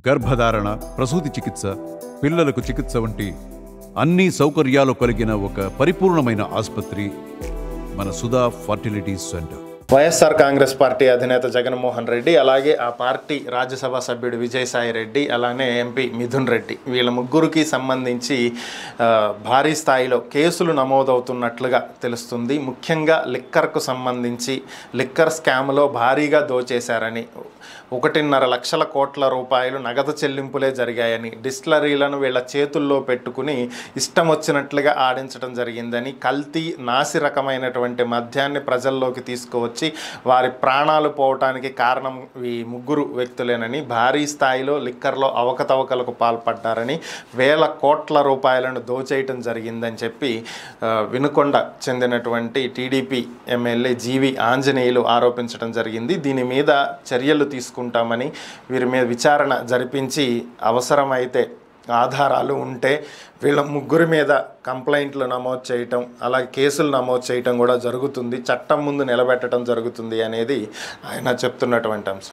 గర్భధారణ, ప్రసూతి చికిత్స, పిల్లలకు చికిత్స వంటి అన్ని సౌకర్యాలు కలిగిన ఒక పరిపూర్ణమైన ఆసుపత్రి మన Sudha fertility centre. YSR Congress party అధినేత జగన్మోహన్ రెడ్డి, అలాగే ఆ పార్టీ రాజ్యసభ సభ్యుడు విజయసాయి రెడ్డి, అలానే ఎంపీ మిథున్ రెడ్డి, వీళ్ళ ముగ్గురికి సంబంధించి భారీ స్థాయిలో కేసులు నమోదవుతున్నట్లుగా తెలుస్తుంది. ముఖ్యంగా లిక్కర్కు సంబంధించి లిక్కర్ స్కామ్లో భారీగా దోచేశారని, 1.5 లక్షల కోట్ల రూపాయలు నగదు చెల్లింపులే జరిగాయని, డిస్టిలరీలను వీళ్ళ చేతుల్లో పెట్టుకుని ఇష్టం వచ్చినట్లుగా ఆడించడం జరిగిందని, కల్తీ నాసి రకమైనటువంటి మద్యాన్ని ప్రజల్లోకి తీసుకువచ్చి వారి ప్రాణాలు పోవటానికి కారణం ఈ ముగ్గురు వ్యక్తులేనని, భారీ స్థాయిలో లిక్కర్లో అవకతవకలకు పాల్పడ్డారని, వేల కోట్ల రూపాయలను దోచేయటం జరిగిందని చెప్పి వినుకొండ చెందినటువంటి టీడీపీ ఎమ్మెల్యే జీవి ఆంజనేయులు ఆరోపించడం జరిగింది. దీని మీద చర్యలు తీసుకుంటామని, వీరి మీద విచారణ జరిపించి అవసరమైతే ఆధారాలు ఉంటే వీళ్ళ ముగ్గురి మీద కంప్లైంట్లు నమోదు చేయటం, అలాగే కేసులు నమోదు చేయటం కూడా జరుగుతుంది, చట్టం ముందు నిలబెట్టడం జరుగుతుంది అనేది ఆయన చెప్తున్నటువంటి అంశం.